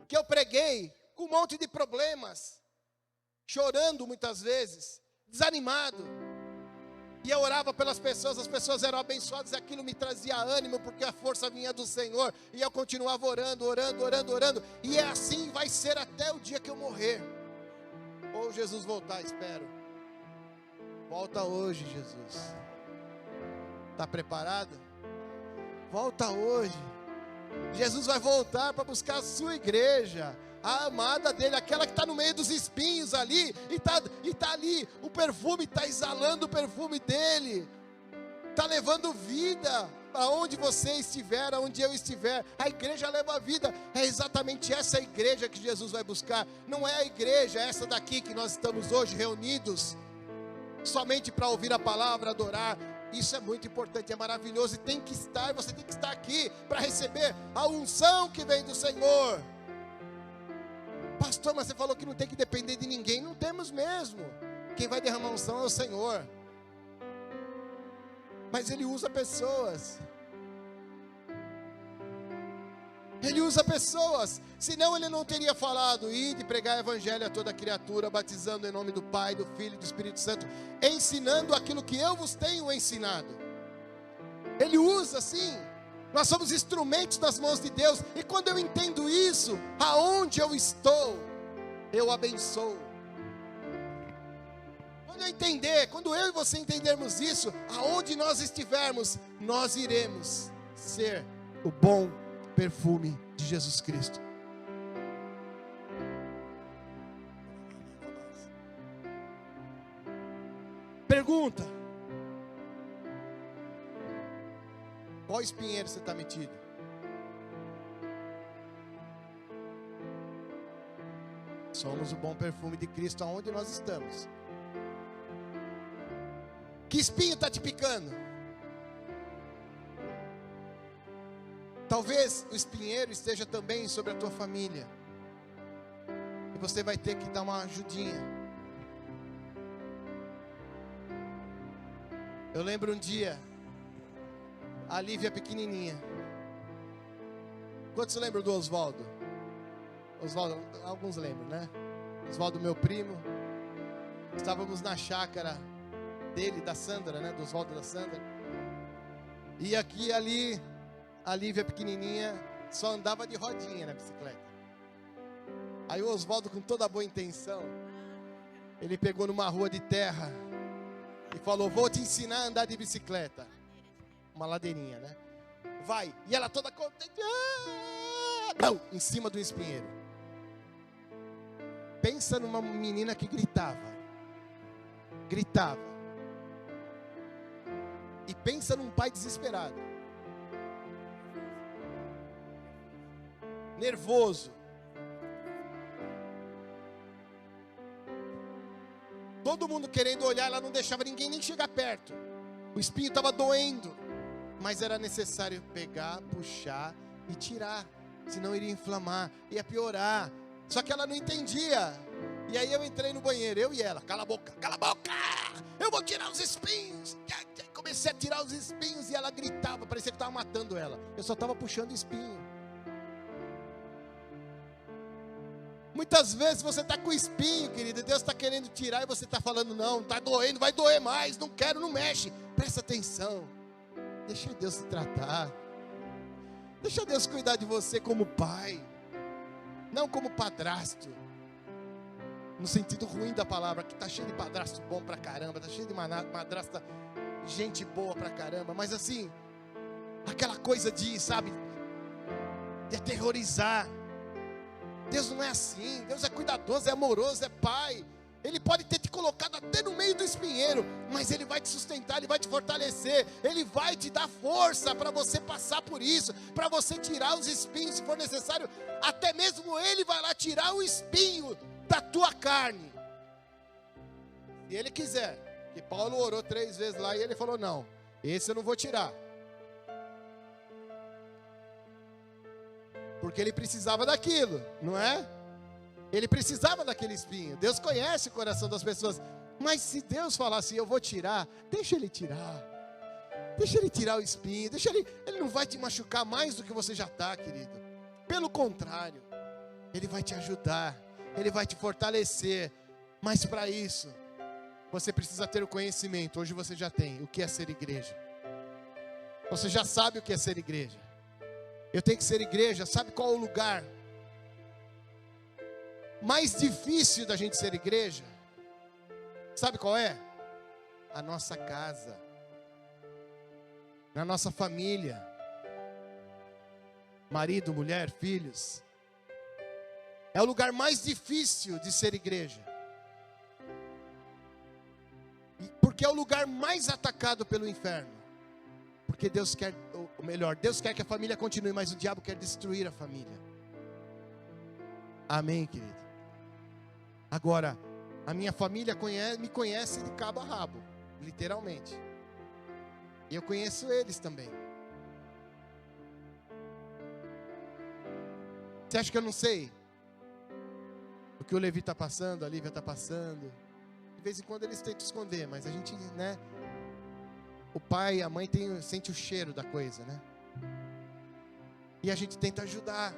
A: que eu preguei com um monte de problemas, chorando muitas vezes, desanimado, e eu orava pelas pessoas, as pessoas eram abençoadas, e aquilo me trazia ânimo, porque a força vinha do Senhor, e eu continuava orando, e é assim vai ser até o dia que eu morrer, ou Jesus voltar, espero. Volta hoje, Jesus. Está preparado? Volta hoje. Jesus vai voltar para buscar a sua igreja, a amada dele, aquela que está no meio dos espinhos ali, e está ali, o perfume está exalando o perfume dele, está levando vida aonde você estiver, aonde eu estiver. A igreja leva vida. É exatamente essa igreja que Jesus vai buscar. Não é a igreja essa daqui que nós estamos hoje reunidos. somente para ouvir a palavra, adorar. Isso é muito importante, é maravilhoso e tem que estar, você tem que estar aqui para receber a unção que vem do Senhor. Pastor, mas você falou que não tem que depender de ninguém. Não temos mesmo. Quem vai derramar unção é o Senhor. Mas Ele usa pessoas. Ele usa pessoas. Senão Ele não teria falado: ide pregar o evangelho a toda criatura, batizando em nome do Pai, do Filho e do Espírito Santo, ensinando aquilo que eu vos tenho ensinado. Ele usa sim. Nós somos instrumentos nas mãos de Deus. E quando eu entendo isso, aonde eu estou, eu abençoo. Quando eu entender, quando eu e você entendermos isso, aonde nós estivermos, nós iremos ser o bom perfume de Jesus Cristo. Pergunta: qual espinheiro você está metido? Somos o bom perfume de Cristo aonde nós estamos. Que espinho está te picando? Talvez o espinheiro esteja também sobre a tua família. E você vai ter que dar uma ajudinha. Eu lembro um dia, a Lívia pequenininha. Quantos lembram do Oswaldo? Oswaldo, alguns lembram, né? Oswaldo, meu primo. Estávamos na chácara dele, da Sandra, né? Do Oswaldo, da Sandra. E aqui e ali, a Lívia pequenininha só andava de rodinha na bicicleta. Aí o Oswaldo, com toda a boa intenção, ele pegou numa rua de terra e falou: vou te ensinar a andar de bicicleta. Uma ladeirinha, né? Vai. E ela toda contente, em cima do espinheiro. Pensa numa menina que gritava. E pensa num pai desesperado. Nervoso. Todo mundo querendo olhar, ela não deixava ninguém nem chegar perto. O espinho estava doendo. Mas era necessário pegar, puxar e tirar. Senão iria inflamar, ia piorar. Só que ela não entendia. E aí eu entrei no banheiro, eu e ela: cala a boca, eu vou tirar os espinhos. Comecei a tirar os espinhos e ela gritava, parecia que estava matando ela. Eu só estava puxando espinho. Muitas vezes você está com espinho, querido, Deus está querendo tirar e você está falando: não, está doendo, vai doer mais, não quero, não mexe. Presta atenção, deixa Deus se tratar. Deixa Deus cuidar de você como pai, não como padrasto. No sentido ruim da palavra, que está cheio de padrasto bom pra caramba, está cheio de madrasta, gente boa pra caramba. Mas assim, aquela coisa de, sabe, de aterrorizar. Deus não é assim. Deus é cuidadoso, é amoroso, é pai. Ele pode ter te colocado até no meio do espinheiro, mas Ele vai te sustentar, Ele vai te fortalecer, Ele vai te dar força para você passar por isso, para você tirar os espinhos se for necessário. Até mesmo Ele vai lá tirar o espinho da tua carne, se Ele quiser. Que Paulo orou 3 vezes lá e ele falou: não, esse eu não vou tirar, porque ele precisava daquilo, não é? Ele precisava daquele espinho. Deus conhece o coração das pessoas. Mas se Deus falar assim: eu vou tirar, deixa Ele tirar. Deixa Ele tirar o espinho. Ele não vai te machucar mais do que você já está, querido. Pelo contrário, Ele vai te ajudar. Ele vai te fortalecer. Mas para isso, você precisa ter o conhecimento. Hoje você já tem o que é ser igreja. Você já sabe o que é ser igreja. Eu tenho que ser igreja. Sabe qual é o lugar mais difícil da gente ser igreja? Sabe qual é? A nossa casa, na nossa família, marido, mulher, filhos. É o lugar mais difícil de ser igreja, porque é o lugar mais atacado pelo inferno. Porque Deus quer, ou melhor, Deus quer que a família continue, mas o diabo quer destruir a família. Amém, querido? Agora, A minha família me conhece de cabo a rabo, literalmente. E eu conheço eles também. Você acha que eu não sei o que o Levi está passando, a Lívia está passando? De vez em quando eles tentam esconder, mas a gente, né? O pai e a mãe sente o cheiro da coisa, né? E a gente tenta ajudar.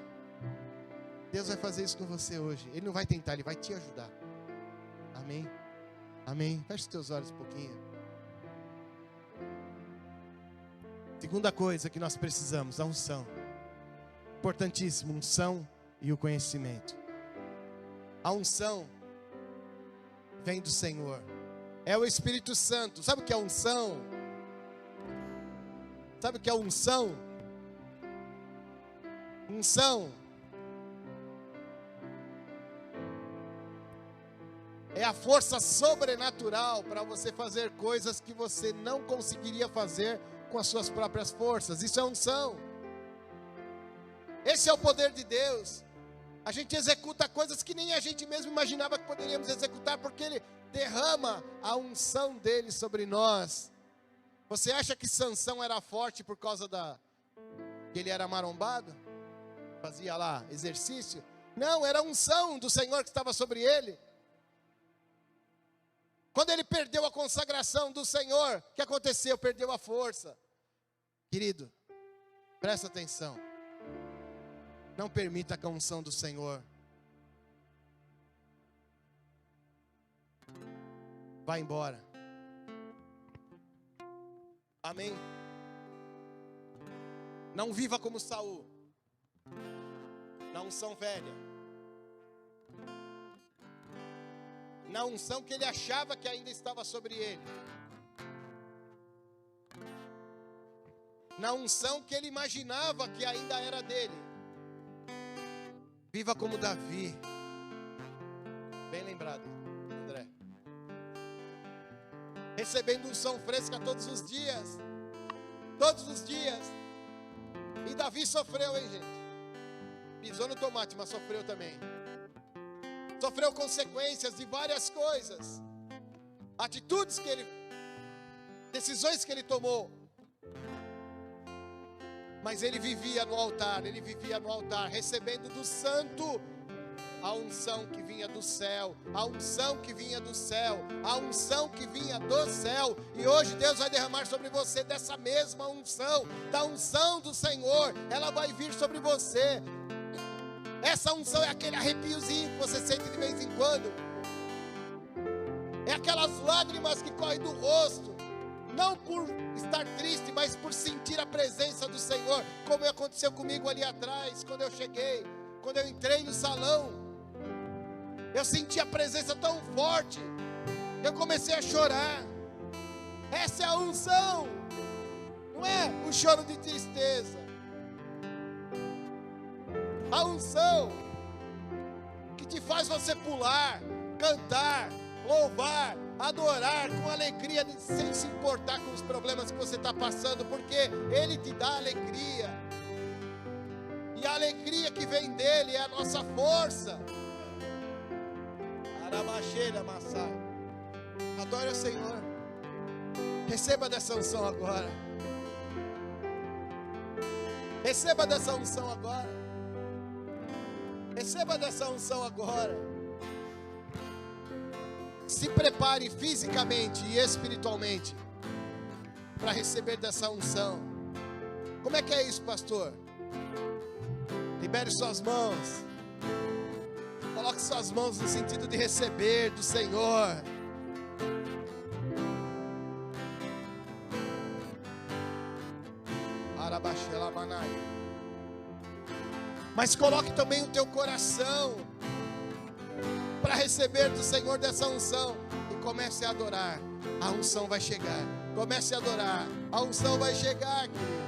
A: Deus vai fazer isso com você hoje. Ele não vai tentar, Ele vai te ajudar. Amém? Amém? Feche os teus olhos um pouquinho. Segunda coisa que nós precisamos, a unção. Importantíssimo, unção e o conhecimento. A unção vem do Senhor. É o Espírito Santo. Sabe o que é unção? Sabe o que é unção? Unção é a força sobrenatural para você fazer coisas que você não conseguiria fazer com as suas próprias forças. Isso é unção. Esse é o poder de Deus. A gente executa coisas que nem a gente mesmo imaginava que poderíamos executar, porque Ele derrama a unção dEle sobre nós. Você acha que Sansão era forte por causa que ele era marombado? Fazia lá exercício? Não, era a unção do Senhor que estava sobre ele. Quando ele perdeu a consagração do Senhor, o que aconteceu? Perdeu a força. Querido, presta atenção. Não permita que a unção do Senhor vá embora. Amém? Não viva como Saul, na unção velha, na unção que ele achava que ainda estava sobre ele, na unção que ele imaginava que ainda era dele. Viva como Davi. Bem lembrado, André. Recebendo unção fresca todos os dias. Todos os dias. E Davi sofreu, hein, gente? Pisou no tomate, mas sofreu também. Sofreu consequências de várias coisas. Atitudes que ele... decisões que ele tomou. Mas ele vivia no altar, recebendo do santo a unção que vinha do céu, a unção que vinha do céu, a unção que vinha do céu. E hoje Deus vai derramar sobre você dessa mesma unção, da unção do Senhor. Ela vai vir sobre você. Essa unção é aquele arrepiozinho que você sente de vez em quando. É aquelas lágrimas que correm do rosto. Não por estar triste, mas por sentir a presença do Senhor, como aconteceu comigo ali atrás, quando eu cheguei, quando eu entrei no salão. Eu senti a presença tão forte, eu comecei a chorar. Essa é a unção, não é um choro de tristeza. A unção que te faz você pular, cantar, louvar, adorar com alegria, sem se importar com os problemas que você está passando, porque Ele te dá alegria, e a alegria que vem dEle é a nossa força. Adore o Senhor, receba dessa unção agora, receba dessa unção agora, receba dessa unção agora. Se prepare fisicamente e espiritualmente para receber dessa unção. Como é que é isso, pastor? Libere suas mãos. Coloque suas mãos no sentido de receber do Senhor. Mas coloque também o teu coração para receber do Senhor dessa unção. E comece a adorar. A unção vai chegar. Comece a adorar. A unção vai chegar, querido.